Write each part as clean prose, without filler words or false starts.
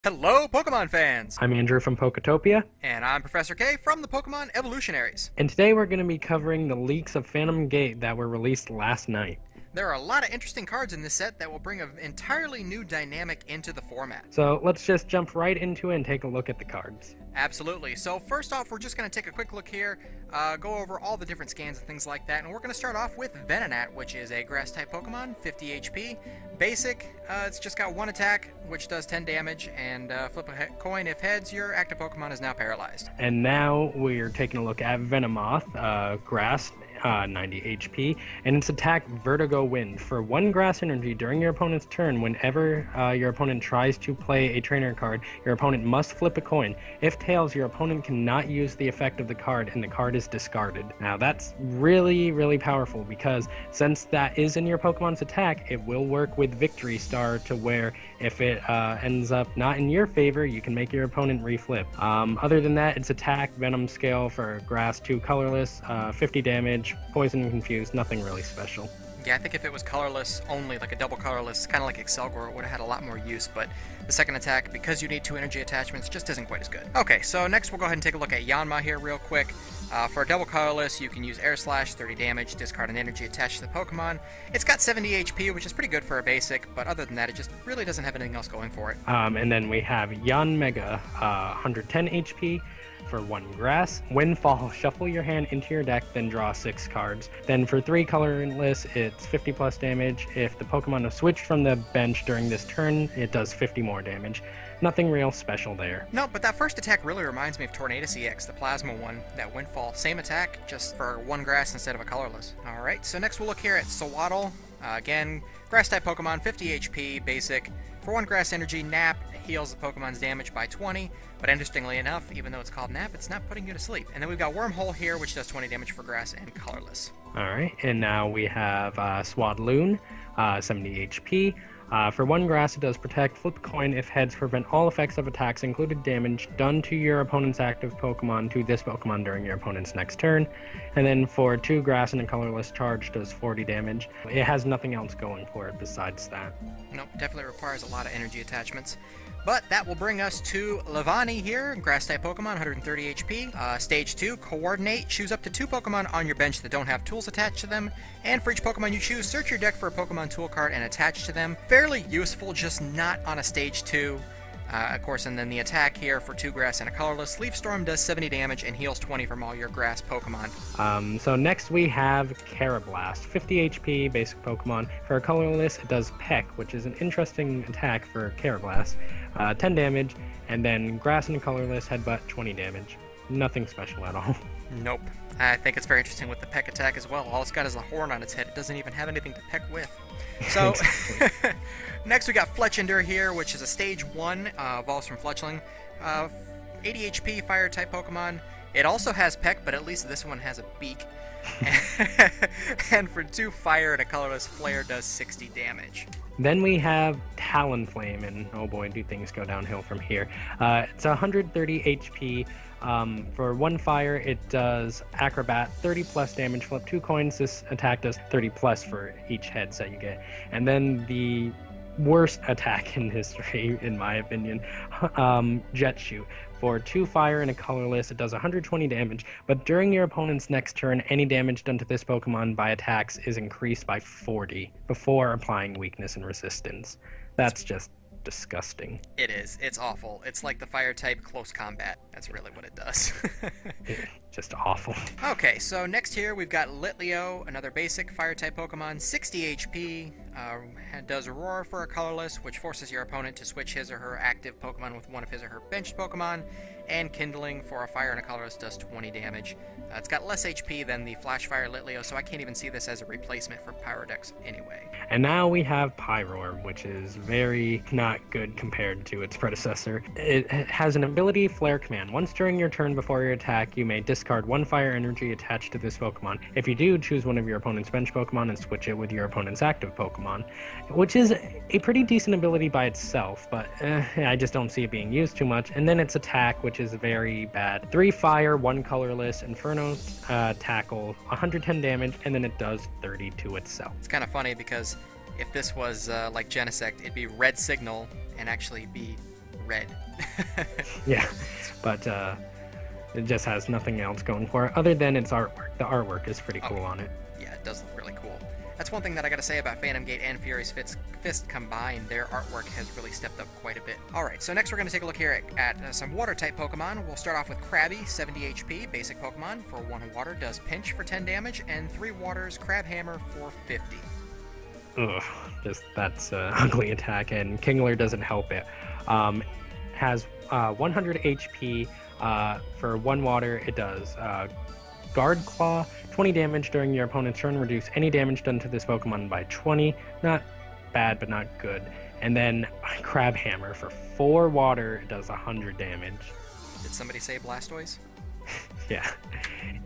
Hello, Pokemon fans! I'm Andrew from Poketopia, And I'm Professor K from the Pokemon Evolutionaries. and today we're going to be covering the leaks of Phantom Gate that were released last night. There are a lot of interesting cards in this set that will bring an entirely new dynamic into the format. So let's just jump right into it and take a look at the cards. Absolutely. So first off, we're just going to take a quick look here, go over all the different scans and things like that, and we're going to start off with Venonat, which is a Grass-type Pokemon, 50 HP. Basic, it's just got one attack, which does 10 damage, and flip a coin. If heads, your active Pokemon is now paralyzed. And now we're taking a look at Venomoth, Grass, 90 HP, and its attack Vertigo Wind. For 1 grass energy during your opponent's turn, whenever your opponent tries to play a trainer card, your opponent must flip a coin. If tails, your opponent cannot use the effect of the card, and the card is discarded. Now that's really powerful, because since that is in your Pokemon's attack, it will work with Victory Star to where if it ends up not in your favor, you can make your opponent reflip. Other than that, its attack Venom scale for Grass 2 colorless, 50 damage, Poison and Confused, nothing really special. Yeah, I think if it was colorless only, like a double colorless, kind of like Excelgor, it would have had a lot more use, but the second attack, because you need 2 energy attachments, just isn't quite as good. Okay, so next we'll go ahead and take a look at Yanma here real quick. For a double colorless, you can use Air Slash, 30 damage, discard an energy attached to the Pokemon. It's got 70 HP, which is pretty good for a basic, but other than that, it just really doesn't have anything else going for it. And then we have Yanmega, 110 HP. For 1 grass, Windfall, shuffle your hand into your deck, then draw 6 cards. Then for 3 colorless, it's 50 plus damage. If the Pokemon is switched from the bench during this turn, it does 50 more damage. Nothing real special there. No, but that first attack really reminds me of Tornadus EX, the Plasma one, that Windfall. Same attack, just for 1 grass instead of a colorless. Alright, so next we'll look here at Sewaddle. Again, Grass-type Pokemon, 50 HP, basic. For 1 grass energy, Nap heals the Pokemon's damage by 20, but interestingly enough, even though it's called Nap, it's not putting you to sleep. And then we've got Wormhole here, which does 20 damage for grass and colorless. Alright, and now we have Swadloon, 70 HP. For 1 grass, it does protect, flip a coin. If heads, prevent all effects of attacks, included damage, done to your opponent's active Pokemon to this Pokemon during your opponent's next turn. And then for 2 grass and a colorless charge, does 40 damage. It has nothing else going for it besides that. Nope, definitely requires a lot of energy attachments. But that will bring us to Levani here, Grass-type Pokemon, 130 HP. Stage 2, Coordinate. Choose up to 2 Pokemon on your bench that don't have tools attached to them. And for each Pokemon you choose, search your deck for a Pokemon tool card and attach to them. Fairly useful, just not on a Stage 2. Of course, and then the attack here for 2 grass and a colorless. Leaf Storm does 70 damage and heals 20 from all your grass Pokemon. So next we have Carablast, 50 HP, basic Pokemon. For a colorless, it does Peck, which is an interesting attack for Carablast. 10 damage, and then grass and a colorless, Headbutt, 20 damage. Nothing special at all. Nope. I think it's very interesting with the peck attack as well. All it's got is a horn on its head. It doesn't even have anything to peck with. So, next we got Fletchinder here, which is a Stage 1, evolves from Fletchling. 80 HP, Fire-type Pokemon. It also has peck, but at least this one has a beak. And for 2 fire and a colorless, Flare does 60 damage. Then we have Talonflame, and oh boy, do things go downhill from here. It's 130 HP. For 1 fire, it does Acrobat, 30 plus damage, flip 2 coins. This attack does 30 plus for each heads that you get. And then the worst attack in history, in my opinion, Jet Shoot. For 2 fire and a colorless, it does 120 damage, but during your opponent's next turn, any damage done to this Pokemon by attacks is increased by 40 before applying weakness and resistance. That's just disgusting. It is. It's awful. It's like the Fire-type close combat. That's really what it does. Just awful. Okay, so next here we've got Litleo, another basic Fire-type Pokemon, 60 HP, does Roar for a colorless, which forces your opponent to switch his or her active Pokemon with one of his or her benched Pokemon, and Kindling for a fire and a colorless does 20 damage. It's got less HP than the Flash Fire Litleo, so I can't even see this as a replacement for Pyrodex anyway. And now we have Pyroar, which is very not good compared to its predecessor. It has an ability, Flare Command. Once during your turn before your attack, you may discard 1 fire energy attached to this Pokemon. If you do, choose one of your opponent's bench Pokemon and switch it with your opponent's active Pokemon, which is a pretty decent ability by itself, but I just don't see it being used too much. And then its attack, which is very bad. 3 fire, 1 colorless, Inferno Tackle, 110 damage, and then it does 30 to itself. It's kind of funny because if this was like Genesect, it'd be Red Signal and actually be red. Yeah, but it just has nothing else going for it other than its artwork. The artwork is pretty cool on it. Yeah, it does look really cool. That's one thing that I gotta say about Phantom Gate and Fury's Fist combined. Their artwork has really stepped up quite a bit. Alright, so next we're gonna take a look here at some water-type Pokemon. We'll start off with Krabby, 70 HP, basic Pokemon. For 1 water, does Pinch for 10 damage, and 3 waters, Crab Hammer for 50. Ugh, just that's an ugly attack, and Kingler doesn't help it. Has 100 HP. For 1 water, it does Guard Claw, 20 damage during your opponent's turn. Reduce any damage done to this Pokemon by 20. Not bad, but not good. And then Crab Hammer for 4 water, it does 100 damage. Did somebody say Blastoise? Yeah.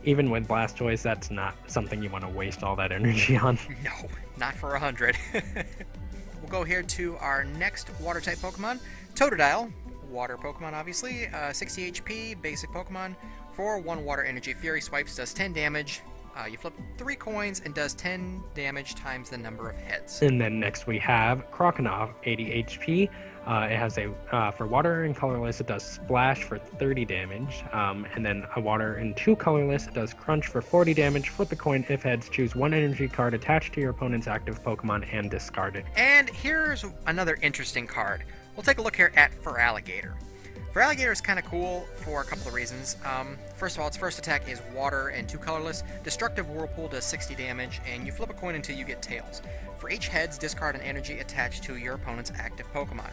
Even with Blastoise, that's not something you want to waste all that energy on. No, not for 100. We'll go here to our next water-type Pokemon, Totodile. Water Pokemon, obviously. 60 HP, basic Pokemon. For 1 water energy, Fury Swipes does 10 damage. You flip 3 coins and does 10 damage times the number of heads. And then next we have Croconaw, 80 HP. It has for water and colorless, it does Splash for 30 damage. And then a water and 2 colorless, it does Crunch for 40 damage. Flip a coin. If heads, choose 1 energy card attached to your opponent's active Pokemon and discard it. And here's another interesting card. We'll take a look here at Feraligatr. Feraligatr is kind of cool for a couple of reasons. First of all, its first attack is water and 2 colorless. Destructive Whirlpool does 60 damage, and you flip a coin until you get tails. For each heads, discard an energy attached to your opponent's active Pokemon.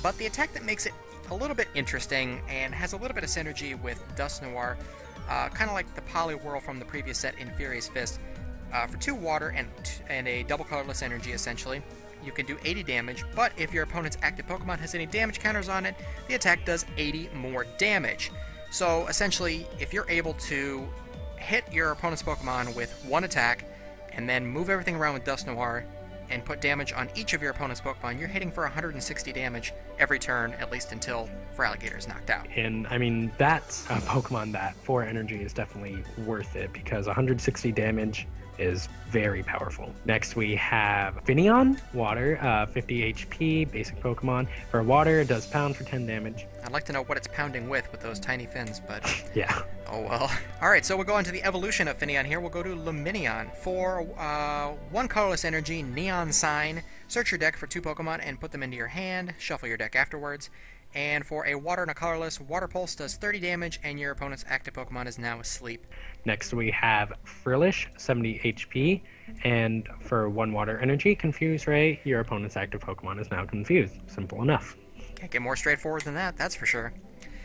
But the attack that makes it a little bit interesting and has a little bit of synergy with Dusknoir, kind of like the Poliwhirl from the previous set in Fury's Fist. For 2 water and a double colorless energy, essentially, you can do 80 damage, but if your opponent's active Pokemon has any damage counters on it, the attack does 80 more damage. So essentially, if you're able to hit your opponent's Pokemon with 1 attack, and then move everything around with Dusknoir, and put damage on each of your opponent's Pokemon, you're hitting for 160 damage every turn, at least until Feraligatr is knocked out. And I mean, that's a Pokemon that 4 energy is definitely worth it, because 160 damage is very powerful. Next we have Finneon, water, 50 HP, basic Pokemon. For water, it does pound for 10 damage. I'd like to know what it's pounding with those tiny fins, but yeah. Oh well. Alright, so we'll go on to the evolution of Finneon here. We'll go to Lumineon. For 1 colorless energy, Neon Sign, search your deck for 2 Pokemon and put them into your hand. Shuffle your deck afterwards. And for a water and a colorless, Water Pulse does 30 damage, and your opponent's active Pokemon is now asleep. Next we have Frillish, 70 HP, and for 1 water energy, Confuse Ray, your opponent's active Pokemon is now confused. Simple enough. Can't get more straightforward than that, that's for sure.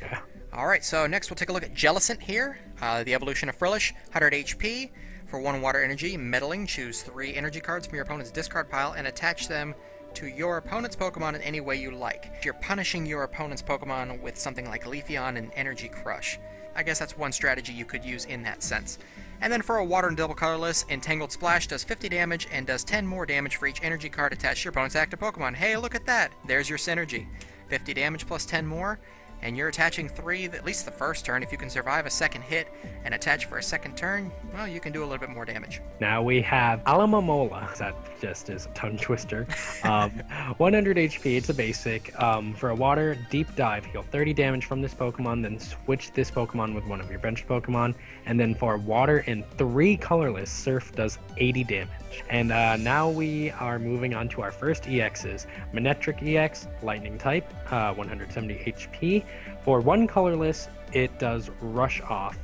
Yeah. Alright, so next we'll take a look at Jellicent here, the evolution of Frillish, 100 HP. For 1 water energy, Meddling, choose 3 energy cards from your opponent's discard pile and attach them to your opponent's Pokemon in any way you like. You're punishing your opponent's Pokemon with something like Leafeon and Energy Crush. I guess that's one strategy you could use in that sense. And then for a water and double colorless, Entangled Splash does 50 damage and does 10 more damage for each energy card attached to your opponent's active Pokemon. Hey, look at that! There's your synergy. 50 damage plus 10 more, and you're attaching 3 at least the first turn. If you can survive a second hit and attach for a second turn, well, you can do a little bit more damage. Now we have Alamomola. That just is a tongue twister. 100 HP, it's a basic. For a water, Deep Dive, heal 30 damage from this Pokemon, then switch this Pokemon with one of your benched Pokemon. And then for water and 3 colorless, Surf does 80 damage. And now we are moving on to our first EXs. Manectric EX, Lightning type, 170 HP. For 1 colorless, it does Rush Off.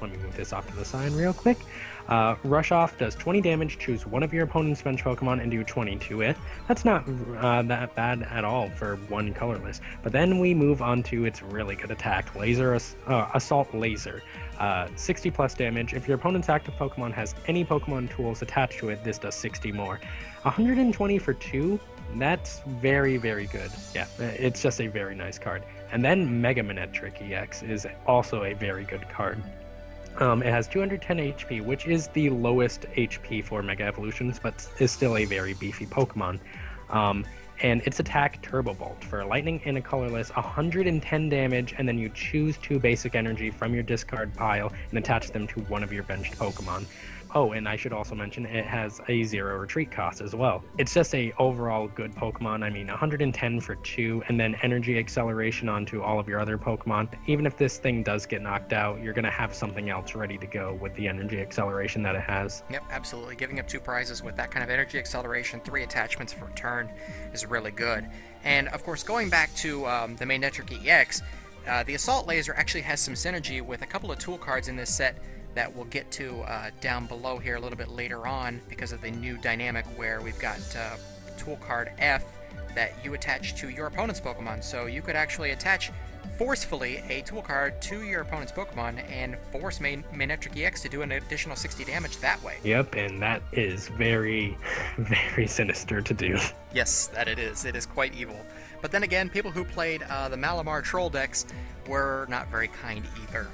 Let me move this off to the side real quick. Rush Off does 20 damage. Choose one of your opponent's bench Pokemon and do 20 to it. That's not that bad at all for 1 colorless. But then we move on to its really good attack, Assault Laser. 60 plus damage. If your opponent's active Pokemon has any Pokemon tools attached to it, this does 60 more. 120 for 2, that's very, very good. Yeah, it's just a very nice card. And then Mega Manectric EX is also a very good card. It has 210 HP, which is the lowest HP for Mega Evolutions, but is still a very beefy Pokemon. And its attack, Turbo Bolt. For a lightning and a colorless, 110 damage, and then you choose 2 basic energy from your discard pile and attach them to one of your benched Pokemon. Oh, and I should also mention it has a 0 retreat cost as well. It's just a overall good Pokemon. I mean, 110 for 2, and then energy acceleration onto all of your other Pokemon. Even if this thing does get knocked out, you're going to have something else ready to go with the energy acceleration that it has. Yep, absolutely. Giving up 2 prizes with that kind of energy acceleration, 3 attachments for a turn is really good. And of course, going back to the Manectric EX, the Assault Laser actually has some synergy with a couple of tool cards in this set that we'll get to down below here a little bit later on because of the new dynamic where we've got tool card F that you attach to your opponent's Pokemon. So you could actually attach forcefully a tool card to your opponent's Pokemon and force Manectric EX to do an additional 60 damage that way. Yep, and that is very, very sinister to do. Yes, that it is. It is quite evil. But then again, people who played the Malamar Troll decks were not very kind either.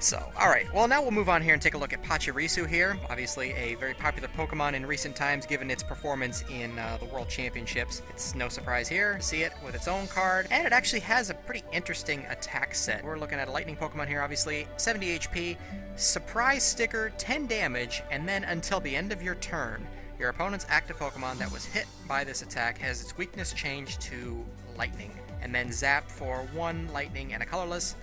So, alright, well now we'll move on here and take a look at Pachirisu here. Obviously a very popular Pokemon in recent times given its performance in the World Championships. It's no surprise here to see it with its own card, and it actually has a pretty interesting attack set. We're looking at a Lightning Pokemon here, obviously, 70 HP, Surprise Sticker, 10 damage, and then until the end of your turn, your opponent's active Pokemon that was hit by this attack has its weakness changed to Lightning, and then zap for 1 Lightning and a colorless.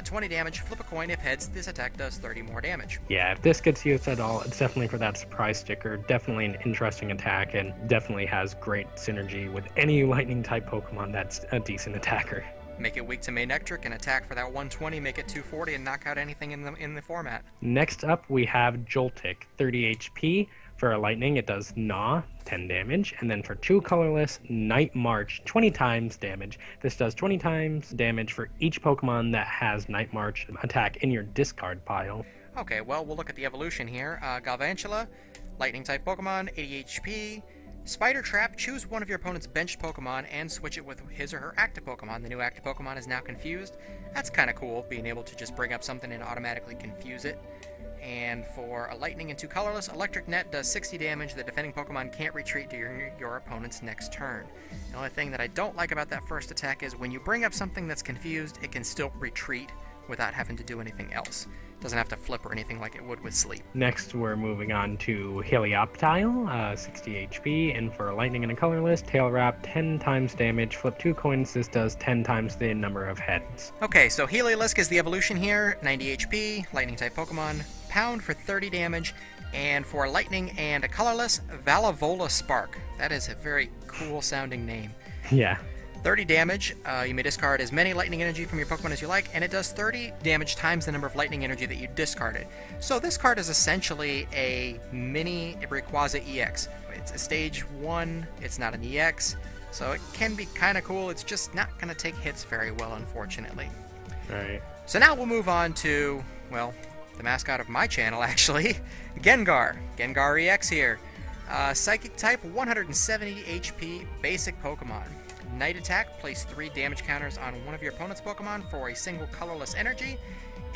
20 damage, flip a coin. If heads, this attack does 30 more damage. Yeah, if this gets used at all, it's definitely for that surprise sticker. Definitely an interesting attack, and definitely has great synergy with any lightning type Pokemon that's a decent attacker. Make it weak to Manectric and attack for that 120, make it 240, and knock out anything in the format. Next up, we have Joltik, 30 HP. For a lightning, it does Gnaw, 10 damage, and then for 2 colorless, Night March, 20 times damage. This does 20 times damage for each Pokemon that has Night March attack in your discard pile. Okay, well, we'll look at the evolution here. Galvantula, lightning type Pokemon, 80 HP. Spider Trap, choose one of your opponent's benched Pokemon and switch it with his or her active Pokemon. The new active Pokemon is now confused. That's kind of cool, being able to just bring up something and automatically confuse it. And for a lightning and 2 colorless, Electric Net does 60 damage. The defending Pokemon can't retreat during your opponent's next turn. The only thing that I don't like about that first attack is when you bring up something that's confused, it can still retreat without having to do anything else. It doesn't have to flip or anything like it would with Sleep. Next, we're moving on to Helioptile, 60 HP, and for a lightning and a colorless, Tail Wrap, 10 times damage, flip 2 coins, this does 10 times the number of heads. Okay, so Heliolisk is the evolution here, 90 HP, lightning type Pokemon, pound for 30 damage, and for a lightning and a colorless, Valavola Spark. That is a very cool sounding name. Yeah. 30 damage, you may discard as many lightning energy from your Pokemon as you like, and it does 30 damage times the number of lightning energy that you discarded. So this card is essentially a mini Rayquaza EX. It's a stage 1, it's not an EX, so it can be kind of cool. It's just not going to take hits very well, unfortunately. Alright. So now we'll move on to, well, the mascot of my channel, actually, Gengar. Gengar EX here. Psychic type, 170 HP, basic Pokemon. Night Attack, place 3 damage counters on one of your opponent's Pokemon for a single colorless energy.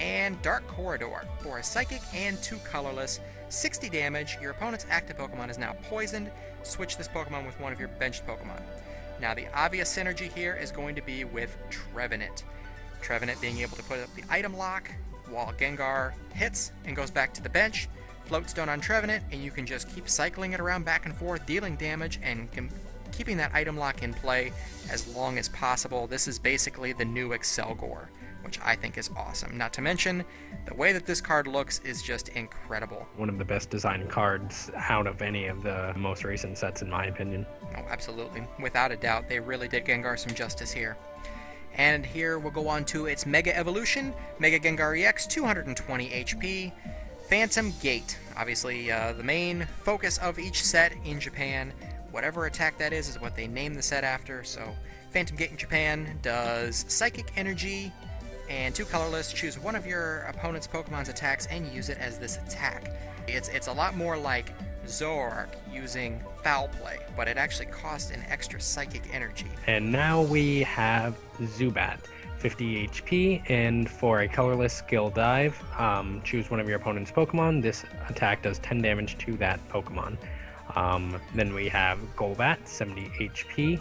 And Dark Corridor, for a Psychic and 2 colorless, 60 damage. Your opponent's active Pokemon is now poisoned. Switch this Pokemon with one of your benched Pokemon. Now the obvious synergy here is going to be with Trevenant. Trevenant being able to put up the item lock while Gengar hits and goes back to the bench. Float Stone on Trevenant, and you can just keep cycling it around back and forth, dealing damage and keeping that item lock in play as long as possible. This is basically the new Excelgor, which I think is awesome. Not to mention, the way that this card looks is just incredible. One of the best designed cards out of any of the most recent sets, in my opinion. Oh, absolutely. Without a doubt, they really did Gengar some justice here. And here we'll go on to its Mega Evolution. Mega Gengar EX, 220 HP. Phantom Gate, obviously the main focus of each set in Japan. Whatever attack that is what they name the set after. So Phantom Gate in Japan does Psychic Energy and 2 colorless. Choose one of your opponent's Pokemon's attacks and use it as this attack. It's a lot more like Zoroark using Foul Play, but it actually costs an extra Psychic Energy. And now we have Zubat, 50 HP, and for a colorless skill dive, choose one of your opponent's Pokemon. This attack does 10 damage to that Pokemon. Then we have Golbat, 70 HP.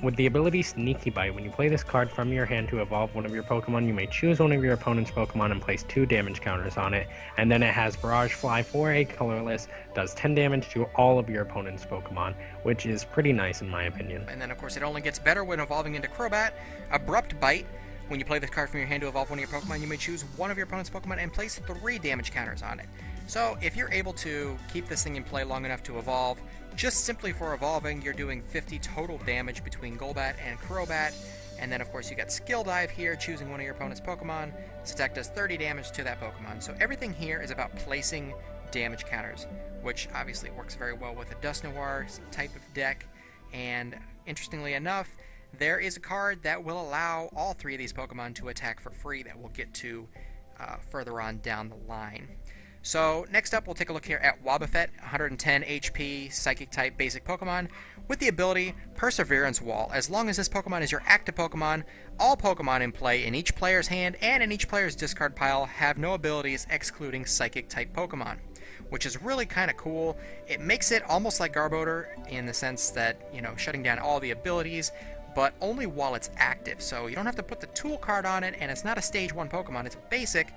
With the ability Sneaky Bite, when you play this card from your hand to evolve one of your Pokemon, you may choose one of your opponent's Pokemon and place 2 damage counters on it. And then it has Barrage Fly for a colorless, does 10 damage to all of your opponent's Pokemon, which is pretty nice in my opinion. And then of course it only gets better when evolving into Crobat. Abrupt Bite. When you play this card from your hand to evolve one of your Pokemon, you may choose one of your opponent's Pokemon and place 3 damage counters on it. So if you're able to keep this thing in play long enough to evolve, just simply for evolving, you're doing 50 total damage between Golbat and Crobat. And then of course you got Skill Dive here, choosing one of your opponent's Pokemon. This attack does 30 damage to that Pokemon. So everything here is about placing damage counters, which obviously works very well with a Dusknoir type of deck. And interestingly enough, there is a card that will allow all 3 of these Pokemon to attack for free that we'll get to further on down the line. So next up, we'll take a look here at Wobbuffet, 110 HP, Psychic type basic Pokemon, with the ability Perseverance Wall. As long as this Pokemon is your active Pokemon, all Pokemon in play in each player's hand and in each player's discard pile have no abilities excluding Psychic type Pokemon, which is really kind of cool. It makes it almost like Garbodor in the sense that, you know, shutting down all the abilities, but only while it's active. So you don't have to put the tool card on it, and it's not a stage 1 Pokemon, it's basic,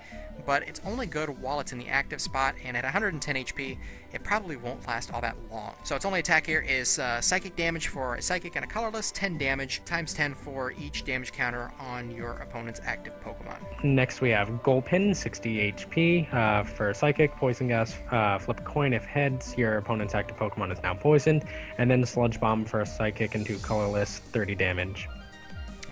but it's only good while it's in the active spot, and at 110 HP, it probably won't last all that long. So its only attack here is Psychic damage for a Psychic and a Colorless, 10 damage, times 10 for each damage counter on your opponent's active Pokemon. Next we have Gulpin, 60 HP, for Psychic, Poison Gas, flip a coin. If heads, your opponent's active Pokemon is now poisoned, and then Sludge Bomb for a Psychic and 2 Colorless, 30 damage.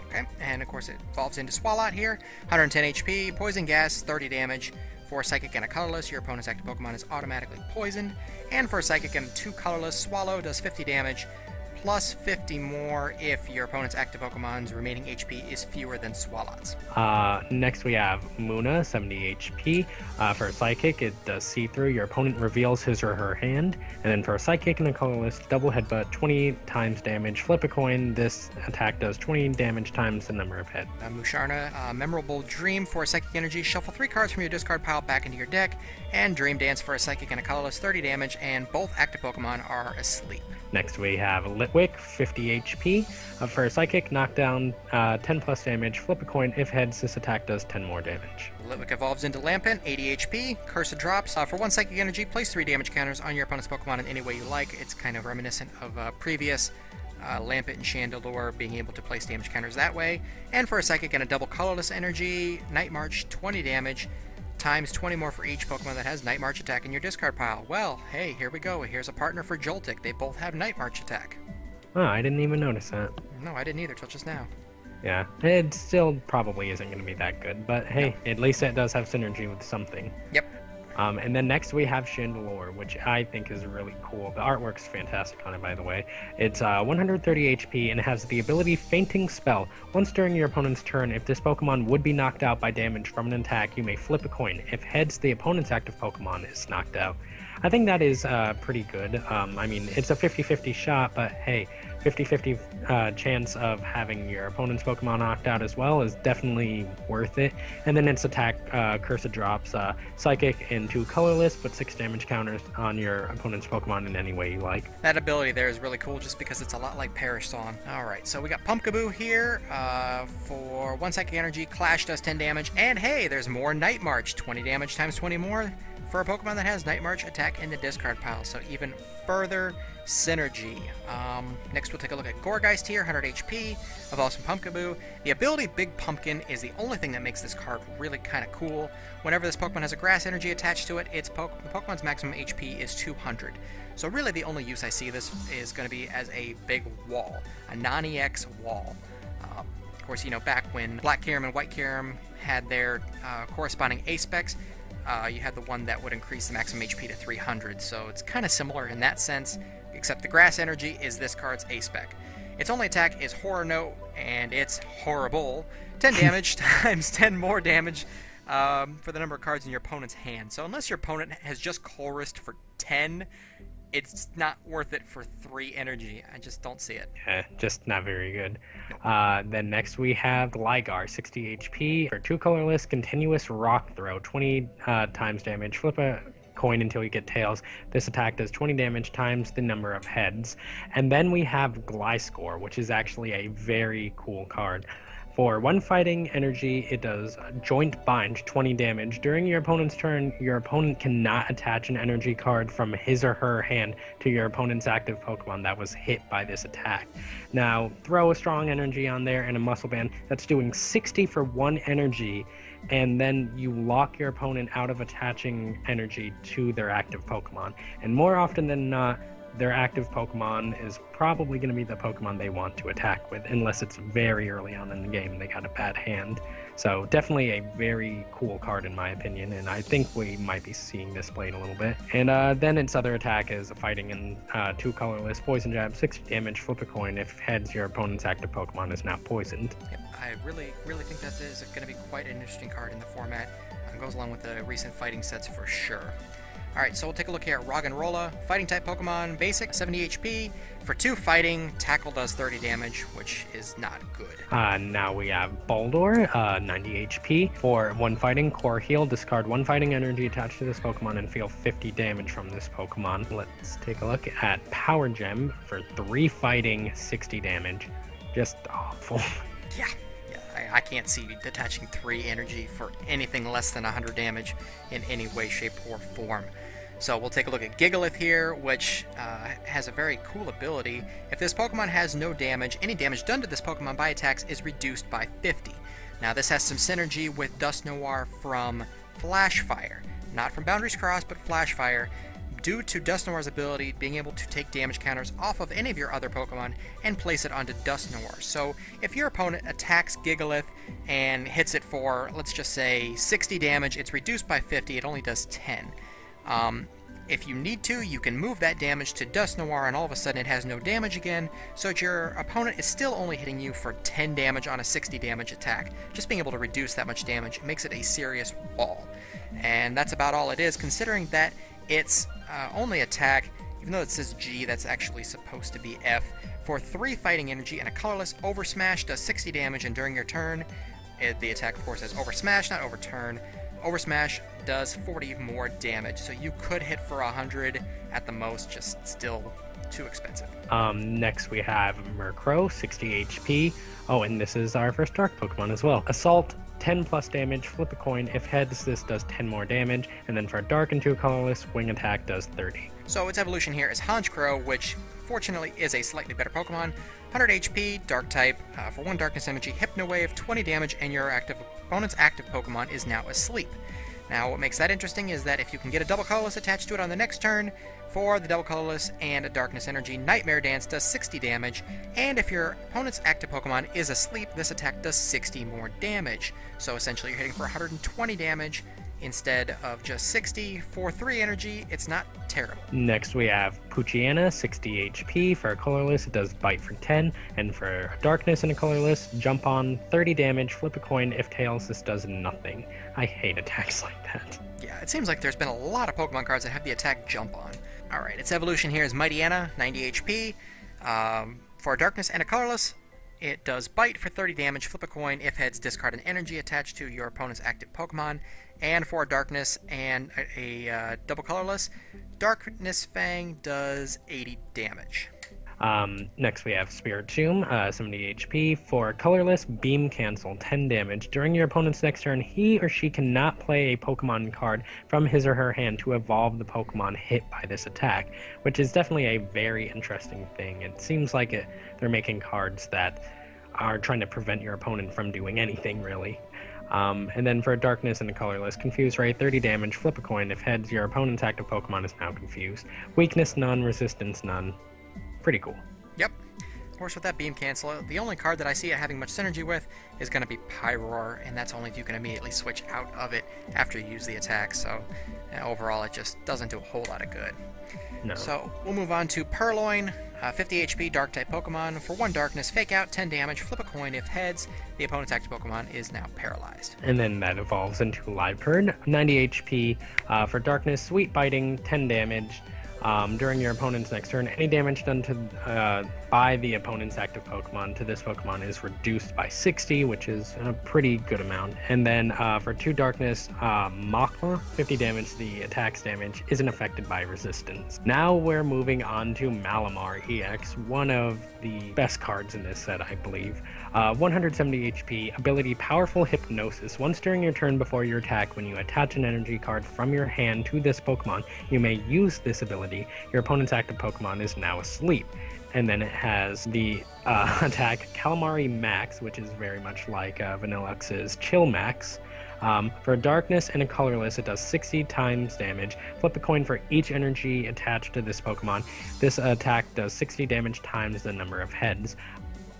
Okay, and of course it evolves into Swalot here, 110 HP, Poison Gas, 30 damage. For a Psychic and a Colorless, your opponent's active Pokemon is automatically poisoned. And for a Psychic and 2 Colorless, Swallow does 50 damage, plus 50 more if your opponent's active Pokemon's remaining HP is fewer than Swalot's. Next we have Munna, 70 HP. For a Psychic, it does See-Through. Your opponent reveals his or her hand. And then for a Psychic and a Colorless, double headbutt, 20 times damage. Flip a coin. This attack does 20 damage times the number of head. Musharna, Memorable Dream for a Psychic Energy. Shuffle 3 cards from your discard pile back into your deck. And Dream Dance for a Psychic and a Colorless, 30 damage. And both active Pokemon are asleep. Next we have Litwick, 50 HP. For a Psychic, knockdown, 10 plus damage. Flip a coin. If heads, this attack does 10 more damage. Litwick evolves into Lampent, 80 HP. Curse of Drops. For 1 Psychic Energy, place 3 damage counters on your opponent's Pokemon in any way you like. It's kind of reminiscent of previous Lampent and Chandelure being able to place damage counters that way. And for a Psychic and a double Colorless Energy, Night March, 20 damage. Times 20 more for each Pokemon that has Night March attack in your discard pile. Well, hey, here we go. Here's a partner for Joltik. They both have Night March attack. Oh, I didn't even notice that. No, I didn't either till just now. Yeah, it still probably isn't going to be that good, but hey, no. At least it does have synergy with something. Yep. And then next we have Chandelure, which I think is really cool. The artwork's fantastic on it, by the way. It's 130 HP and it has the ability Fainting Spell. Once during your opponent's turn, if this Pokemon would be knocked out by damage from an attack, you may flip a coin. If heads, the opponent's active Pokemon is knocked out. I think that is pretty good. I mean, it's a 50-50 shot, but hey, 50-50 chance of having your opponent's Pokemon knocked out as well is definitely worth it. And then its attack, Curse of Drops, Psychic and 2 Colorless, put 6 damage counters on your opponent's Pokemon in any way you like. That ability there is really cool just because it's a lot like Perish Song. Alright, so we got Pumpkaboo here for 1 Psychic Energy, Clash does 10 damage, and hey, there's more Night March, 20 damage times 20 more for a Pokemon that has Night March attack in the discard pile, so even further synergy. Next we'll take a look at Gourgeist here, 100 HP, evolves from Pumpkaboo. The ability Big Pumpkin is the only thing that makes this card really kind of cool. Whenever this Pokemon has a grass energy attached to it, the Pokemon's maximum HP is 200. So really the only use I see this is going to be as a big wall, a non-EX wall. Of course, you know, back when Black Kyurem and White Kyurem had their corresponding A-specs, you had the one that would increase the maximum HP to 300, so it's kind of similar in that sense, except the grass energy is this card's A-spec. Its only attack is Horror Note, and it's horrible. 10 damage times 10 more damage for the number of cards in your opponent's hand. So unless your opponent has just chorused for 10, it's not worth it for 3 energy. I just don't see it. Yeah, just not very good. Then next we have Gligar, 60 HP for 2 Colorless, Continuous Rock Throw, 20 times damage. Flip a coin until you get tails. This attack does 20 damage times the number of heads. And then we have Gliscor, which is actually a very cool card. For 1 fighting energy, it does Joint Bind, 20 damage. During your opponent's turn, your opponent cannot attach an energy card from his or her hand to your opponent's active Pokemon that was hit by this attack. Now, throw a strong energy on there and a muscle band. That's doing 60 for 1 energy, and then you lock your opponent out of attaching energy to their active Pokemon. And more often than not, their active Pokemon is probably going to be the Pokemon they want to attack with, unless it's very early on in the game and they got a bad hand. So definitely a very cool card in my opinion, and I think we might be seeing this played a little bit. And then its other attack is fighting in 2 colorless, Poison Jab, 60 damage, flip a coin. If heads, your opponent's active Pokemon is now poisoned. Yep, I really think that is going to be quite an interesting card in the format. Goes along with the recent fighting sets for sure. Alright, so we'll take a look here at Roggenrola. Fighting type Pokemon, basic, 70 HP. For 2 fighting, Tackle does 30 damage, which is not good. Now we have Baldor, 90 HP. For 1 fighting, Core Heal, discard 1 fighting energy attached to this Pokemon and feel 50 damage from this Pokemon. Let's take a look at Power Gem. For 3 fighting, 60 damage. Just awful. Yeah. I can't see detaching 3 energy for anything less than 100 damage in any way, shape, or form. So we'll take a look at Gigalith here, which has a very cool ability. If this Pokemon has no damage, any damage done to this Pokemon by attacks is reduced by 50. Now this has some synergy with Dust Noir from Flash Fire. Not from Boundaries Cross, but Flash Fire. Due to Dust Noir's ability being able to take damage counters off of any of your other Pokemon and place it onto Dust Noir. So if your opponent attacks Gigalith and hits it for, let's just say, 60 damage, it's reduced by 50, it only does 10. If you need to, you can move that damage to Dust Noir and all of a sudden it has no damage again, so that your opponent is still only hitting you for 10 damage on a 60 damage attack. Just being able to reduce that much damage makes it a serious wall. And that's about all it is, considering that its only attack, even though it says G, that's actually supposed to be F. For 3 fighting energy and a colorless, Over Smash does 60 damage, and during your turn, the attack of course says Over Smash, not Overturn. Over Smash does 40 more damage, so you could hit for 100 at the most, just still too expensive. Next we have Murkrow, 60 HP. Oh, and this is our first Dark Pokemon as well. Assault, 10 plus damage, flip a coin. If heads, this does 10 more damage, and then for Dark and 2 colorless, Wing Attack does 30. So its evolution here is Honchkrow, which fortunately is a slightly better Pokemon. 100 HP, Dark type, for 1 Darkness Energy, Hypno Wave, 20 damage, and your opponent's active Pokemon is now asleep. Now what makes that interesting is that if you can get a double colorless attached to it on the next turn, for the double colorless and a Darkness Energy, Nightmare Dance does 60 damage, and if your opponent's active Pokemon is asleep, this attack does 60 more damage. So essentially you're hitting for 120 damage instead of just 60. For 3 energy, it's not terrible. Next we have Poochyena, 60 HP. For a colorless, it does Bite for 10, and for a Darkness and a colorless, Jump on, 30 damage, flip a coin. If tails, this does nothing. I hate attacks like that. Yeah, it seems like there's been a lot of Pokemon cards that have the attack Jump on. Alright, its evolution here is Mightyena, 90 HP. For a Darkness and a colorless, it does Bite for 30 damage, flip a coin. If heads, discard an energy attached to your opponent's active Pokemon. And for a Darkness and a double colorless, Darkness Fang does 80 damage. Next we have Spiritomb, 70 HP. For colorless, Beam Cancel, 10 damage. During your opponent's next turn, he or she cannot play a Pokemon card from his or her hand to evolve the Pokemon hit by this attack, which is definitely a very interesting thing. It seems like they're making cards that are trying to prevent your opponent from doing anything, really. And then for a Darkness and a colorless, Confuse Ray, 30 damage, flip a coin. If heads, your opponent's active Pokemon is now confused. Weakness none, resistance none. Pretty cool. Yep. Of course, with that Beam Cancel, the only card that I see it having much synergy with is going to be Pyroar, and that's only if you can immediately switch out of it after you use the attack, so overall it just doesn't do a whole lot of good. No. So we'll move on to Purloin, 50 HP, Dark-type Pokemon. For 1 Darkness, Fake Out, 10 damage, flip a coin. If heads, the opponent's active Pokemon is now paralyzed. And then that evolves into Liepard, 90 HP. For Darkness, Sweet Biting, 10 damage. During your opponent's next turn, any damage done by the opponent's active Pokemon to this Pokemon is reduced by 60, which is a pretty good amount. And then for 2 Darkness, Makma, 50 damage, the attack's damage isn't affected by resistance. Now we're moving on to Malamar EX, one of the best cards in this set, I believe. 170 HP, ability Powerful Hypnosis. Once during your turn before your attack, when you attach an energy card from your hand to this Pokemon, you may use this ability. Your opponent's active Pokemon is now asleep. And then it has the attack Calamari Max, which is very much like Vanillux's Chill Max. For a Darkness and a Colorless, it does 60 times damage. Flip a coin for each energy attached to this Pokemon. This attack does 60 damage times the number of heads.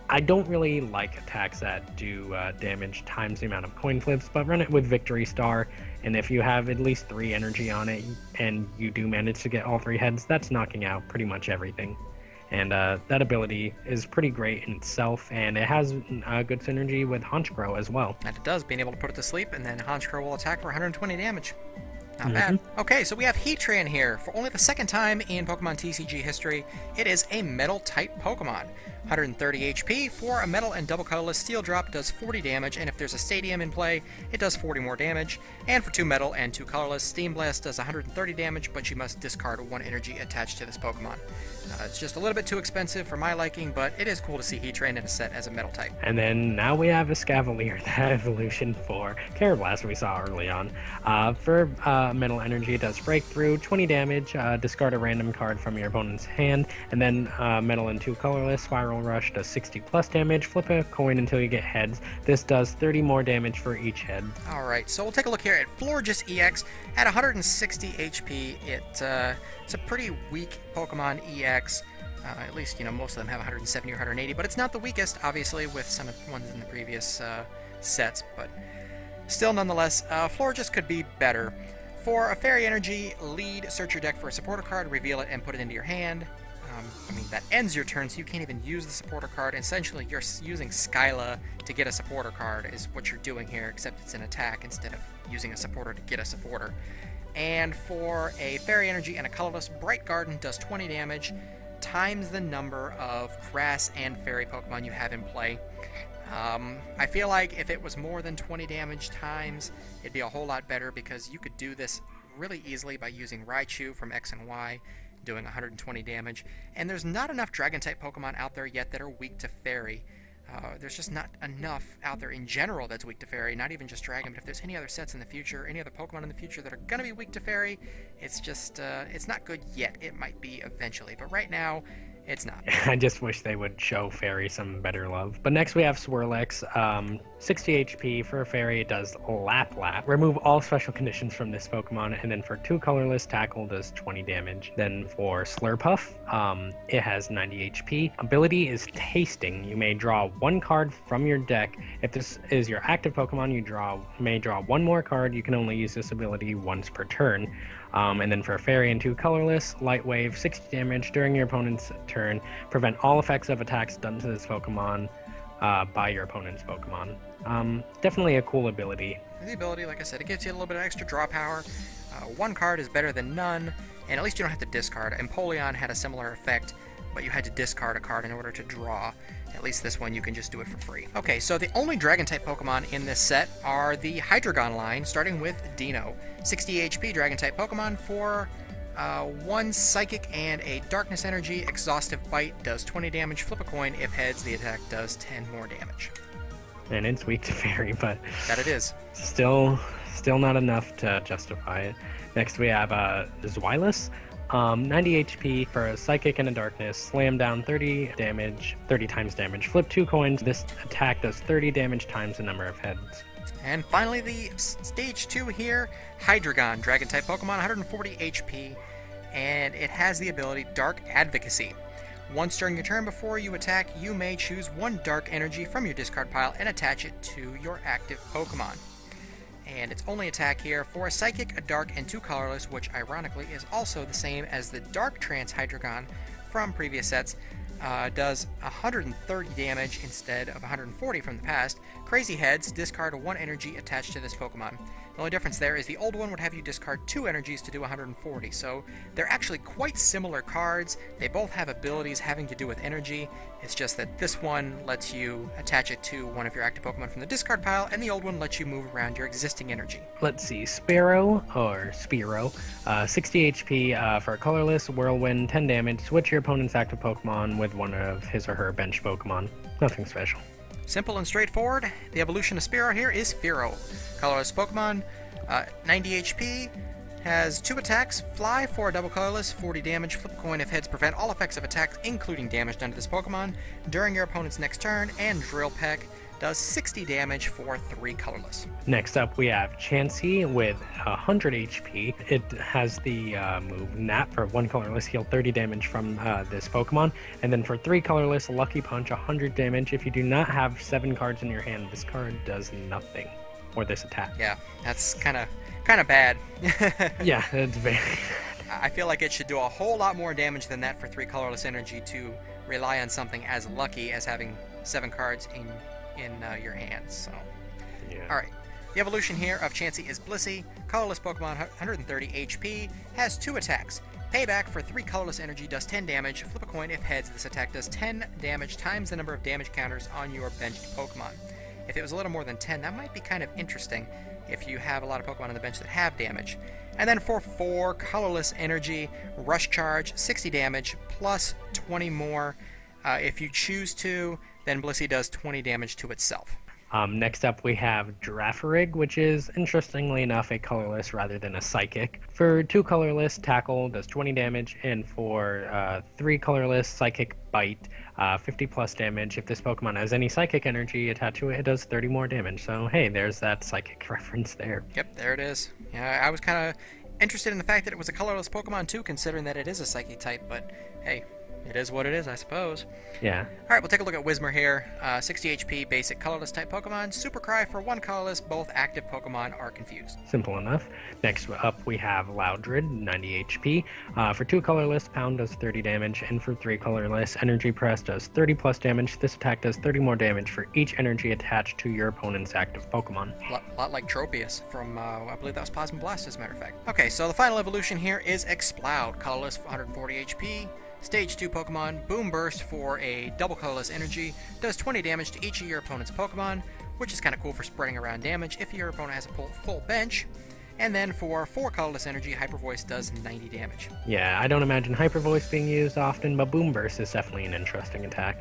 I don't really like attacks that do damage times the amount of coin flips, but run it with Victory Star, and if you have at least 3 energy on it, and you do manage to get all 3 heads, that's knocking out pretty much everything. And that ability is pretty great in itself, and it has good synergy with Honchkrow as well. And it does, being able to put it to sleep, and then Honchkrow will attack for 120 damage. Not bad. Okay, so we have Heatran here. For only the 2nd time in Pokemon TCG history, it is a Metal-type Pokemon. 130 HP. For a Metal and Double Colorless, Steel Drop does 40 damage, and if there's a Stadium in play, it does 40 more damage. And for 2 Metal and 2 Colorless, Steam Blast does 130 damage, but you must discard 1 energy attached to this Pokemon. It's just a little bit too expensive for my liking, but it is cool to see Heatran in a set as a Metal type. And then now we have a Escavalier, that evolution for Carablast we saw early on. For Metal Energy, it does Breakthrough, 20 damage, discard a random card from your opponent's hand, and then Metal and 2 Colorless, Spiral Rush does 60 plus damage, flip a coin until you get heads. This does 30 more damage for each head. Alright, so we'll take a look here at Florges EX. At 160 HP, it's a pretty weak Pokemon EX. At least, most of them have 170 or 180, but it's not the weakest, obviously, with some of the ones in the previous sets, but still, nonetheless, Florges could be better. For a Fairy Energy, lead, search your deck for a supporter card, reveal it, and put it into your hand. That ends your turn, so you can't even use the supporter card. Essentially, you're using Skyla to get a supporter card, is what you're doing here, except it's an attack instead of using a supporter to get a supporter. And for a Fairy Energy and a Colorless, Bright Garden does 20 damage, times the number of Grass and Fairy Pokemon you have in play. I feel like if it was more than 20 damage times, it'd be a whole lot better, because you could do this really easily by using Raichu from X and Y, doing 120 damage, and there's not enough Dragon-type Pokemon out there yet that are weak to Fairy. There's just not enough out there in general that's weak to Fairy, not even just Dragon, but if there's any other sets in the future, any other Pokemon in the future that are going to be weak to Fairy, it's just, it's not good yet. It might be eventually, but right now, it's not. I just wish they would show Fairy some better love. But next we have Swirlex. 60 HP. For a Fairy, it does Lap Lap. Remove all special conditions from this Pokemon, and then for 2 Colorless, Tackle does 20 damage. Then for Slurpuff, it has 90 HP. Ability is Tasting. You may draw 1 card from your deck. If this is your active Pokemon, you may draw 1 more card. You can only use this ability once per turn. And then for Fairy and 2 Colorless, Light Wave, 60 damage during your opponent's turn. Prevent all effects of attacks done to this Pokemon by your opponent's Pokemon. Definitely a cool ability. The ability, like I said, it gives you a little bit of extra draw power. 1 card is better than none, and at least you don't have to discard. Empoleon had a similar effect, but you had to discard a card in order to draw. At least this one, you can just do it for free. Okay, so the only Dragon-type Pokemon in this set are the Hydreigon line, starting with Dino. 60 HP Dragon-type Pokemon for 1 Psychic and a Darkness Energy. Exhaustive Bite does 20 damage. Flip a coin. If heads, the attack does 10 more damage. And it's weak to Fairy, but that it is. Still not enough to justify it. Next we have Zweilous. 90 HP for a Psychic and a Darkness. Slam down 30 times damage. Flip 2 coins. This attack does 30 damage times the number of heads. And finally, the Stage 2 here, Hydreigon, Dragon-type Pokemon, 140 HP, and it has the ability Dark Advocacy. Once during your turn before you attack, you may choose 1 Dark Energy from your discard pile and attach it to your active Pokemon. And its only attack here for a Psychic, a Dark, and 2 Colorless, which ironically is also the same as the Dark Trance Hydreigon from previous sets, does 130 damage instead of 140 from the past. Crazy Heads, discard 1 energy attached to this Pokemon. The only difference there is the old one would have you discard 2 energies to do 140, so they're actually quite similar cards. They both have abilities having to do with energy. It's just that this one lets you attach it to one of your active Pokemon from the discard pile, and the old one lets you move around your existing energy. Let's see, Spearow, 60 HP for a colorless, Whirlwind, 10 damage, switch your opponent's active Pokemon with one of his or her bench Pokemon. Nothing special. Simple and straightforward. The evolution of Spearow here is Fearow. Colorless Pokemon, 90 HP, has 2 attacks, Fly for a double colorless, 40 damage, flip a coin if heads, prevent all effects of attacks, including damage done to this Pokemon, during your opponent's next turn, and Drill Peck does 60 damage for 3 colorless. Next up we have Chansey with 100 HP. It has the move Nap for 1 colorless, heal 30 damage from this Pokemon, and then for 3 colorless, Lucky Punch, 100 damage. If you do not have 7 cards in your hand, this card does nothing, or this attack. Yeah, that's kind of bad. Yeah, it's very I feel like it should do a whole lot more damage than that for 3 colorless energy to rely on something as lucky as having 7 cards in your hands. So, yeah. Alright, the evolution here of Chansey is Blissey. Colorless Pokemon, 130 HP, has 2 attacks. Payback for 3 colorless energy does 10 damage. Flip a coin if heads, this attack does 10 damage times the number of damage counters on your benched Pokemon. If it was a little more than 10, that might be kind of interesting if you have a lot of Pokemon on the bench that have damage. And then for 4 colorless energy, Rush Charge, 60 damage, plus 20 more if you choose to. Then Blissey does 20 damage to itself. Next up we have Girafarig, which is, interestingly enough, a colorless rather than a psychic. For 2 colorless, Tackle does 20 damage, and for 3 colorless, Psychic Bite, 50 plus damage. If this Pokemon has any psychic energy attached to it, it does 30 more damage. So hey, there's that psychic reference there. Yep, there it is. Yeah, I was kind of interested in the fact that it was a colorless Pokemon too, considering that it is a psychic type, but hey, it is what it is, I suppose. Yeah. Alright, we'll take a look at Whismur here. 60 HP, basic colorless type Pokemon. Super Cry for 1 colorless, both active Pokemon are confused. Simple enough. Next up we have Loudred, 90 HP. For 2 colorless, Pound does 30 damage, and for 3 colorless, Energy Press does 30 plus damage. This attack does 30 more damage for each energy attached to your opponent's active Pokemon. A lot like Tropius from, I believe that was Plasmablast, as a matter of fact. Okay, so the final evolution here is Exploud. Colorless, 140 HP. Stage 2 Pokemon, Boom Burst for a double colorless energy, does 20 damage to each of your opponent's Pokemon, which is kind of cool for spreading around damage if your opponent has a full bench. And then for 4 colorless energy, Hyper Voice does 90 damage. Yeah, I don't imagine Hyper Voice being used often, but Boom Burst is definitely an interesting attack.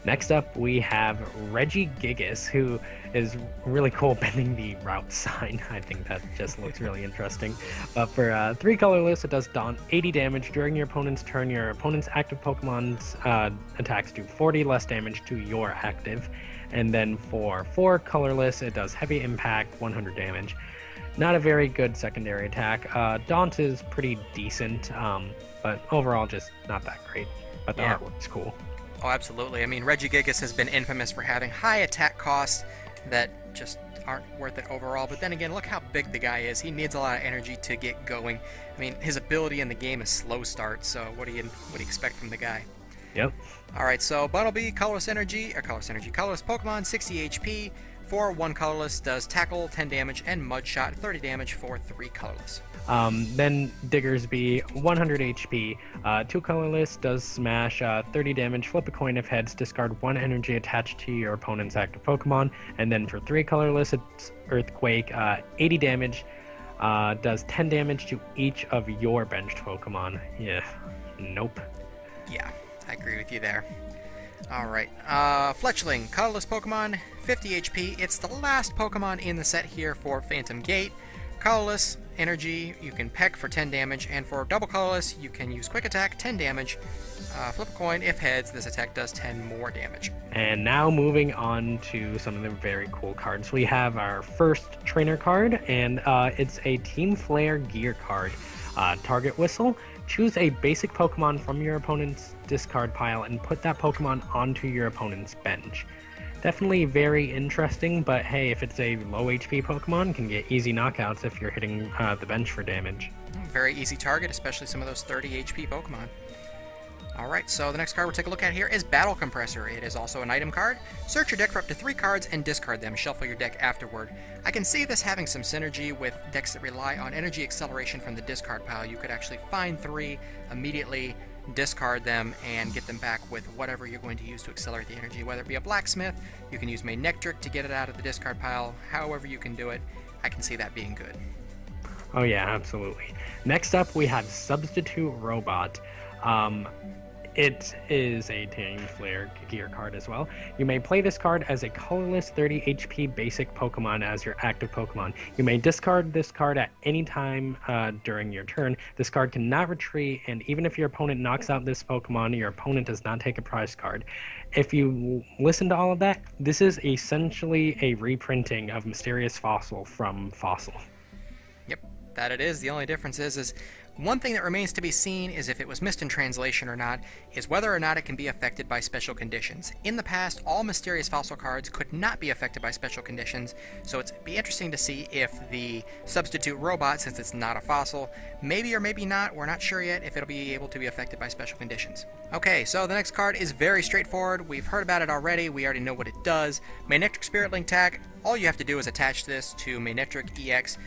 Next up, we have Regigigas, who is really cool bending the route sign. I think that just looks really interesting. But for 3 colorless, it does 80 damage. During your opponent's turn, your opponent's active Pokemon's attacks do 40 less damage to your active. And then for 4 colorless, it does heavy impact, 100 damage. Not a very good secondary attack. Daunt is pretty decent, but overall just not that great. But the artwork's cool. Oh, absolutely. I mean, Regigigas has been infamous for having high attack costs that just aren't worth it overall. But then again, look how big the guy is. He needs a lot of energy to get going. I mean, his ability in the game is slow start, so what do you expect from the guy? Yep. Alright, so Bunnelby, colorless Pokemon, 60 HP. For 1 colorless, does Tackle, 10 damage, and Mudshot, 30 damage for 3 colorless. Then Diggersby, 100 HP, 2 colorless, does Smash, 30 damage, flip a coin if heads, discard 1 energy attached to your opponent's active Pokemon, and then for 3 colorless, it's Earthquake, 80 damage, does 10 damage to each of your benched Pokemon. Yeah, nope. Yeah, I agree with you there. Alright, Fletchling, colorless Pokemon, 50 HP. It's the last Pokemon in the set here for Phantom Gate. Colorless energy, you can peck for 10 damage, and for double colorless, you can use quick attack, 10 damage. Flip a coin, if heads, this attack does 10 more damage. And now moving on to some of the very cool cards. We have our first trainer card, and it's a Team Flare gear card. Target Whistle. Choose a basic Pokemon from your opponent's discard pile and put that Pokemon onto your opponent's bench. Definitely very interesting, but hey, if it's a low HP Pokemon, can get easy knockouts if you're hitting the bench for damage. Very easy target, especially some of those 30 HP Pokemon. Alright, so the next card we'll take a look at here is Battle Compressor. It is also an item card. Search your deck for up to 3 cards and discard them. Shuffle your deck afterward. I can see this having some synergy with decks that rely on energy acceleration from the discard pile. You could actually find 3, immediately discard them, and get them back with whatever you're going to use to accelerate the energy. Whether it be a Blacksmith, you can use Manectric to get it out of the discard pile. However you can do it, I can see that being good. Oh yeah, absolutely. Next up, we have Substitute Robot. It is a Team Flare gear card as well. You may play this card as a colorless 30 HP basic Pokemon as your active Pokemon. You may discard this card at any time during your turn. This card cannot retreat, and even if your opponent knocks out this Pokemon, your opponent does not take a prize card. If you listen to all of that, this is essentially a reprinting of Mysterious Fossil from Fossil. Yep, that it is. The only difference is one thing that remains to be seen is if it was missed in translation or not, is whether or not it can be affected by special conditions. In the past, all Mysterious Fossil cards could not be affected by special conditions, so it'd be interesting to see if the Substitute Robot, since it's not a fossil, maybe or maybe not, we're not sure yet if it'll be able to be affected by special conditions. Okay, so the next card is very straightforward. We've heard about it already. We already know what it does. Manectric Spirit Link tag. All you have to do is attach this to Manectric EX,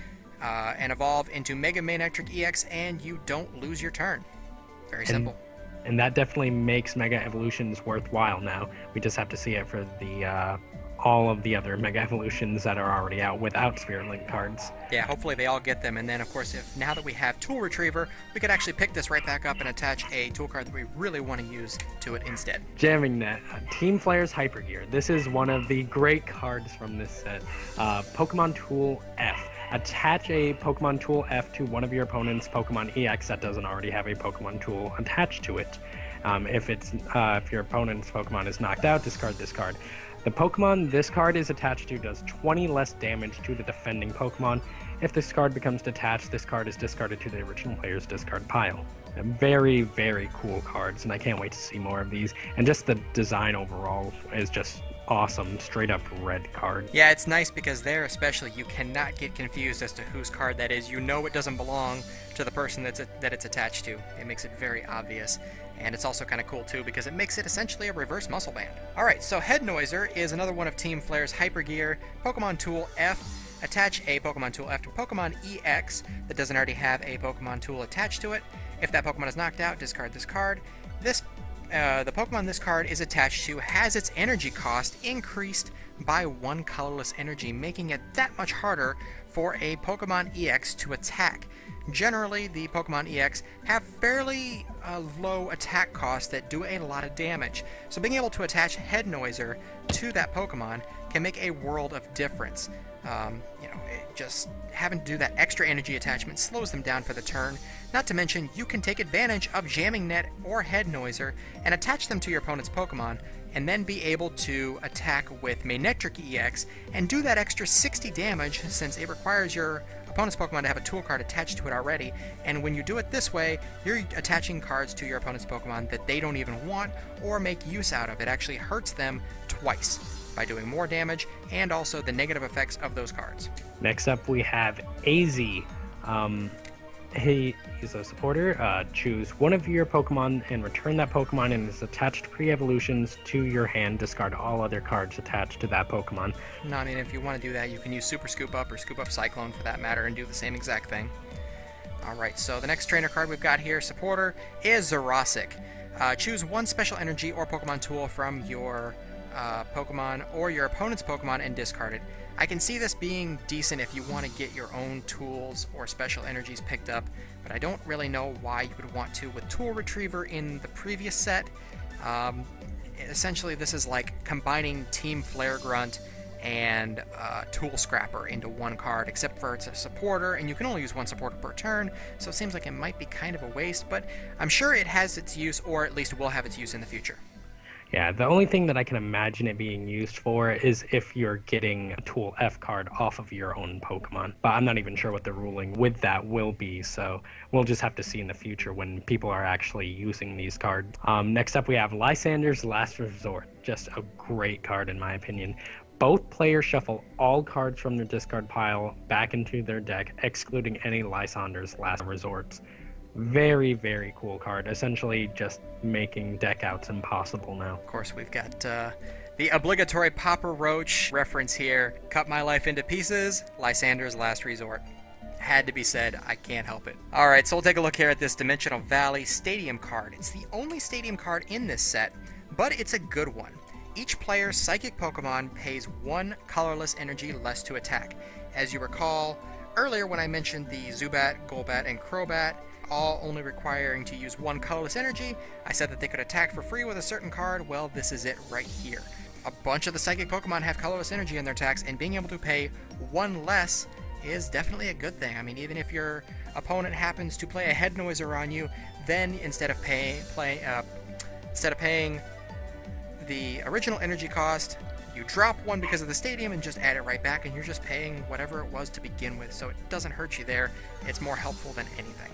and evolve into Mega Manectric EX, and you don't lose your turn. Very simple. And that definitely makes Mega Evolutions worthwhile now. We just have to see it for the all of the other Mega Evolutions that are already out without Spirit Link cards. Yeah, hopefully they all get them, and then of course if now that we have Tool Retriever, we could actually pick this right back up and attach a tool card that we really want to use to it instead. Jamming Net, Team Flare's Hyper Gear. This is one of the great cards from this set. Pokemon Tool F. Attach a Pokemon Tool F to one of your opponent's Pokemon EX that doesn't already have a Pokemon Tool attached to it. If your opponent's Pokemon is knocked out, discard this card. The Pokemon this card is attached to does 20 less damage to the defending Pokemon. If this card becomes detached, this card is discarded to the original player's discard pile. Very, very cool cards, and I can't wait to see more of these. And just the design overall is just awesome, straight up red card. Yeah, it's nice because there especially you cannot get confused as to whose card that is. You know it doesn't belong to the person that it's attached to. It makes it very obvious. And it's also kind of cool too because it makes it essentially a reverse muscle band. Alright, so Head Noiser is another one of Team Flare's Hyper Gear. Pokemon Tool F. Attach a Pokemon Tool F to Pokemon EX that doesn't already have a Pokemon Tool attached to it. If that Pokemon is knocked out, discard this card. The Pokemon this card is attached to has its energy cost increased by 1 colorless energy, making it that much harder for a Pokemon EX to attack. Generally, the Pokemon EX have fairly low attack costs that do a lot of damage, so being able to attach Head Noiser to that Pokemon can make a world of difference. Just having to do that extra energy attachment slows them down for the turn. Not to mention, you can take advantage of Jamming Net or Head Noiser and attach them to your opponent's Pokemon, and then be able to attack with Manectric EX and do that extra 60 damage since it requires your opponent's Pokemon to have a tool card attached to it already. And when you do it this way, you're attaching cards to your opponent's Pokemon that they don't even want or make use out of. It actually hurts them twice by doing more damage and also the negative effects of those cards. Next up we have AZ. He is a supporter. Choose one of your Pokemon and return that Pokemon and its attached pre-evolutions to your hand. Discard all other cards attached to that Pokemon. No, I mean, if you want to do that, you can use Super Scoop Up or Scoop Up Cyclone for that matter and do the same exact thing. Alright, so the next trainer card we've got here, supporter, is Zerosic. Choose one special energy or Pokemon tool from your Pokemon or your opponent's Pokemon and discard it. I can see this being decent if you want to get your own tools or special energies picked up, but I don't really know why you would want to with Tool Retriever in the previous set. Essentially, this is like combining Team Flare Grunt and Tool Scrapper into one card, except for it's a supporter, and you can only use one supporter per turn, so it seems like it might be kind of a waste, but I'm sure it has its use, or at least will have its use in the future. Yeah, the only thing that I can imagine it being used for is if you're getting a Tool F card off of your own Pokemon. But I'm not even sure what the ruling with that will be, so we'll just have to see in the future when people are actually using these cards. Next up we have Lysander's Last Resort. Just a great card in my opinion. Both players shuffle all cards from their discard pile back into their deck, excluding any Lysander's Last Resorts. Very, very cool card. Essentially just making deck outs impossible now. Of course, we've got the obligatory Popper Roach reference here. Cut my life into pieces, Lysander's last resort. Had to be said, I can't help it. Alright, so we'll take a look here at this Dimensional Valley Stadium card. It's the only Stadium card in this set, but it's a good one. Each player's Psychic Pokemon pays 1 colorless energy less to attack. As you recall, earlier when I mentioned the Zubat, Golbat, and Crobat, all only requiring to use 1 colorless energy, I said that they could attack for free with a certain card. Well, this is it right here. A bunch of the Psychic Pokemon have colorless energy in their attacks, and being able to pay 1 less is definitely a good thing. I mean, even if your opponent happens to play a Head Noiser on you, then instead of paying the original energy cost, you drop 1 because of the stadium and just add it right back, and you're just paying whatever it was to begin with, so it doesn't hurt you there. It's more helpful than anything.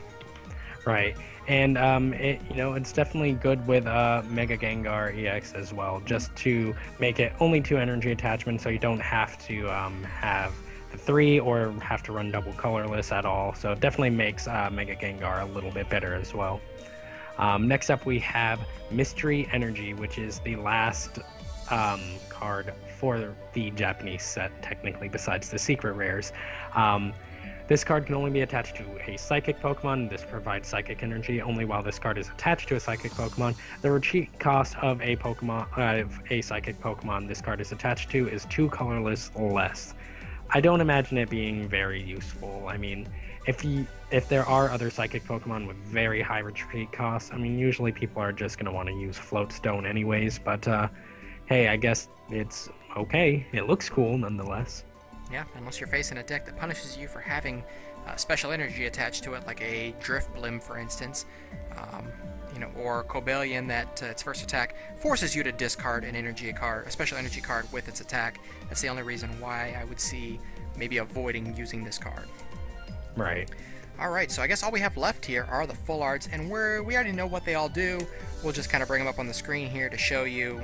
Right, and it's definitely good with Mega Gengar EX as well, just to make it only 2 energy attachments, so you don't have to have the 3 or have to run double colorless at all. So it definitely makes Mega Gengar a little bit better as well. Next up we have Mystery Energy, which is the last card for the Japanese set, technically, besides the secret rares. This card can only be attached to a Psychic Pokemon. This provides Psychic Energy only while this card is attached to a Psychic Pokemon. The retreat cost of a Psychic Pokemon this card is attached to is 2 colorless less. I don't imagine it being very useful. I mean, if there are other Psychic Pokemon with very high retreat costs, I mean, usually people are just going to want to use Floatstone anyways, but hey, I guess it's okay. It looks cool nonetheless. Yeah, unless you're facing a deck that punishes you for having special energy attached to it, like a Drifblim, for instance, or Cobalion that its first attack forces you to discard a special energy card with its attack. That's the only reason why I would see maybe avoiding using this card. Right. Alright, so I guess all we have left here are the full arts, and we already know what they all do. We'll just kind of bring them up on the screen here to show you.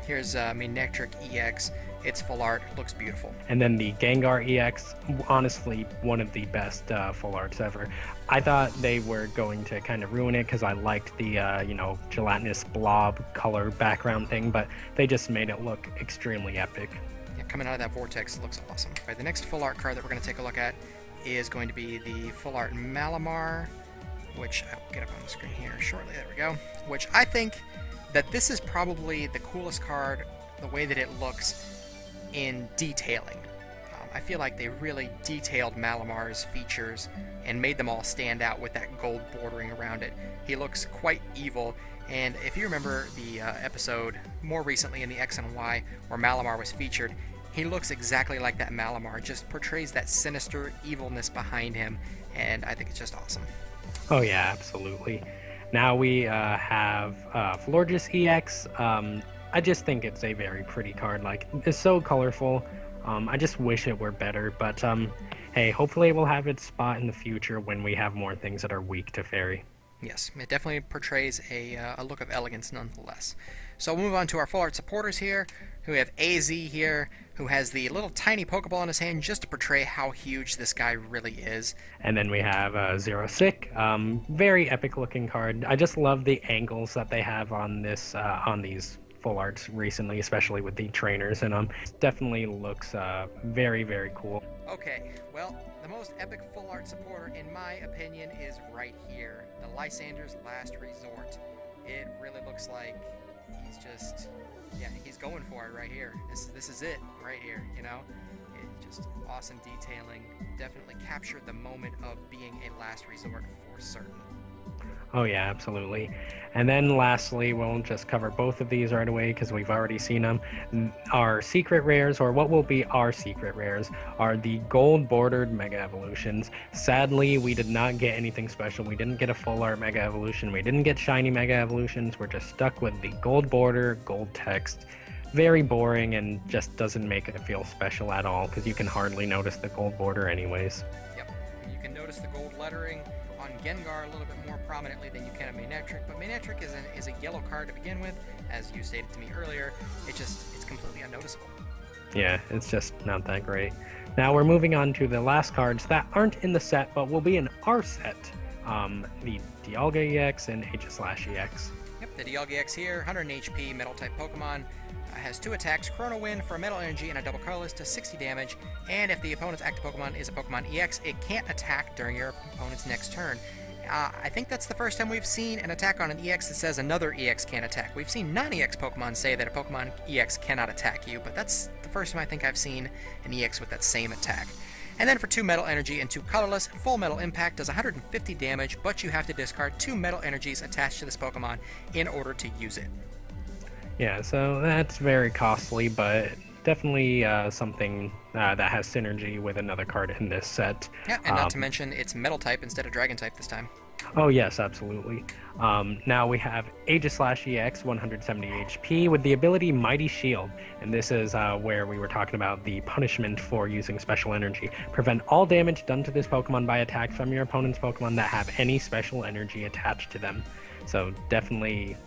Here's Manectric EX. Its full art looks beautiful. And then the Gengar EX, honestly, one of the best full arts ever. I thought they were going to kind of ruin it because I liked the, gelatinous blob color background thing, but they just made it look extremely epic. Yeah, coming out of that vortex, it looks awesome. All right, the next full art card that we're going to take a look at is going to be the full art Malamar, which I'll get up on the screen here shortly. There we go. Which I think that this is probably the coolest card, the way that it looks in detailing. I feel like they really detailed Malamar's features and made them all stand out with that gold bordering around it. He looks quite evil, and if you remember the episode more recently in the X and Y where Malamar was featured, he looks exactly like that Malamar, just portrays that sinister evilness behind him, and I think it's just awesome. Oh yeah, absolutely. Now we have Florges EX. I just think it's a very pretty card. Like, it's so colorful. I just wish it were better, but hey, hopefully it will have its spot in the future when we have more things that are weak to Fairy. Yes, it definitely portrays a look of elegance nonetheless. So we'll move on to our full art supporters here, who have AZ here, who has the little tiny Pokeball in his hand just to portray how huge this guy really is. And then we have Zero Sick, very epic looking card. I just love the angles that they have on this on these full arts recently, especially with the trainers, and definitely looks very, very cool. Okay, well, the most epic full art supporter, in my opinion, is right here, the Lysander's Last Resort. It really looks like he's just, yeah, he's going for it right here. This is it right here, you know? It just awesome detailing, definitely captured the moment of being a last resort for certain. Oh yeah, absolutely. And then lastly, we'll just cover both of these right away because we've already seen them. Our secret rares, or what will be our secret rares, are the gold bordered Mega Evolutions. Sadly, we did not get anything special. We didn't get a full art Mega Evolution. We didn't get shiny Mega Evolutions. We're just stuck with the gold border, gold text. Very boring and just doesn't make it feel special at all because you can hardly notice the gold border anyways. Yep, you can notice the gold lettering on Gengar a little bit more prominently than you can on Manectric, but Manectric is a yellow card to begin with, as you stated to me earlier. It's completely unnoticeable. Yeah, it's just not that great. Now we're moving on to the last cards that aren't in the set, but will be in our set. the Dialga EX and Aegislash-EX. Yep, the Dialga EX here, 100 HP, Metal-type Pokemon. Has 2 attacks, Chrono Wind for a Metal Energy and a double colorless to 60 damage, and if the opponent's active Pokemon is a Pokemon EX, it can't attack during your opponent's next turn. I think that's the first time we've seen an attack on an EX that says another EX can't attack. We've seen non-EX Pokemon say that a Pokemon EX cannot attack you, but that's the first time I think I've seen an EX with that same attack. And then for 2 Metal Energy and 2 colorless, Full Metal Impact does 150 damage, but you have to discard 2 Metal Energies attached to this Pokemon in order to use it. Yeah, so that's very costly, but definitely something that has synergy with another card in this set. Yeah, and not to mention it's Metal type instead of Dragon type this time. Oh yes, absolutely. Now we have Aegislash-EX, 170 HP, with the ability Mighty Shield, and this is where we were talking about the punishment for using special energy. Prevent all damage done to this Pokemon by attack from your opponent's Pokemon that have any special energy attached to them. So definitely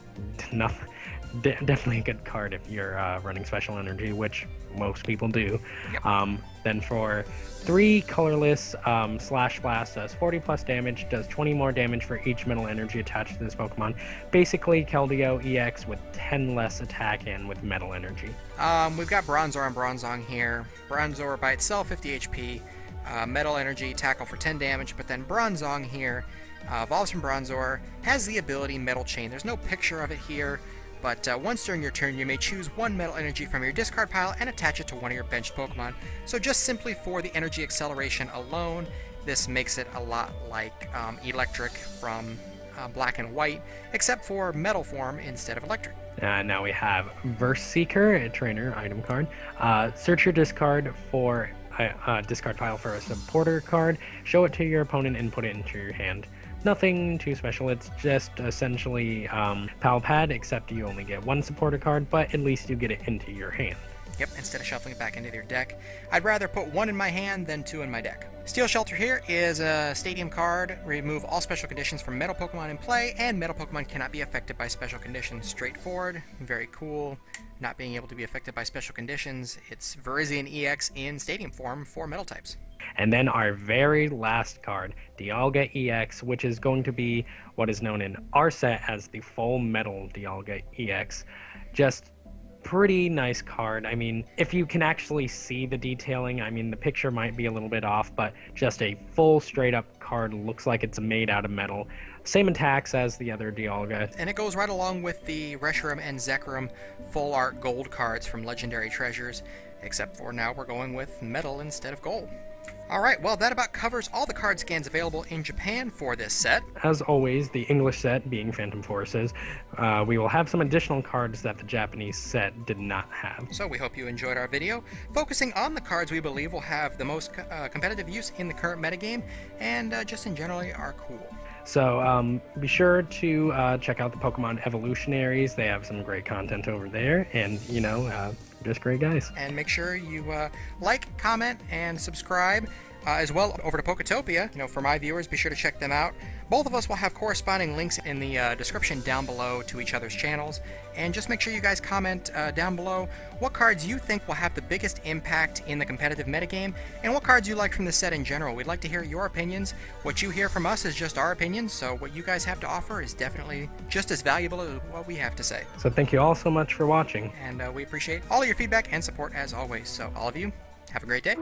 definitely a good card if you're running special energy, which most people do. Yep. Then for 3 colorless, Slash Blast does 40 plus damage, does 20 more damage for each Metal Energy attached to this Pokemon. Basically, Keldeo EX with 10 less attack and with Metal Energy. We've got Bronzor and Bronzong here. Bronzor by itself, 50 HP, Metal Energy, tackle for 10 damage, but then Bronzong here evolves from Bronzor, has the ability Metal Chain. There's no picture of it here, but once during your turn, you may choose 1 Metal Energy from your discard pile and attach it to one of your benched Pokemon. So just simply for the energy acceleration alone, this makes it a lot like Electric from Black and White, except for Metal form instead of Electric. Now we have Verse Seeker, a trainer item card. Search your discard for discard pile for a supporter card, show it to your opponent, and put it into your hand. Nothing too special, it's just essentially Pal Pad, except you only get 1 supporter card, but at least you get it into your hand. Yep, instead of shuffling it back into your deck. I'd rather put 1 in my hand than 2 in my deck. Steel Shelter here is a stadium card. Remove all special conditions from Metal Pokemon in play, and Metal Pokemon cannot be affected by special conditions. Straightforward, very cool. Not being able to be affected by special conditions, it's Virizion EX in stadium form for Metal types. And then our very last card, Dialga EX, which is going to be what is known in our set as the Full Metal Dialga EX. Just pretty nice card. I mean, if you can actually see the detailing, I mean, the picture might be a little bit off, but just a full straight up card. Looks like it's made out of metal. Same attacks as the other Dialga. And it goes right along with the Reshiram and Zekrom full art gold cards from Legendary Treasures, except for now we're going with metal instead of gold. Alright, well that about covers all the card scans available in Japan for this set. As always, the English set being Phantom Forces, we will have some additional cards that the Japanese set did not have. So we hope you enjoyed our video, focusing on the cards we believe will have the most competitive use in the current metagame, and just in general are cool. So be sure to check out the Pokemon Evolutionaries. They have some great content over there, and you know, just great guys. And make sure you like, comment, and subscribe as well over to Poketopia. You know, for my viewers, be sure to check them out. Both of us will have corresponding links in the description down below to each other's channels. And just make sure you guys comment down below what cards you think will have the biggest impact in the competitive metagame, and what cards you like from the set in general. We'd like to hear your opinions. What you hear from us is just our opinions, so what you guys have to offer is definitely just as valuable as what we have to say. So thank you all so much for watching. And we appreciate all of your feedback and support as always. So all of you, have a great day.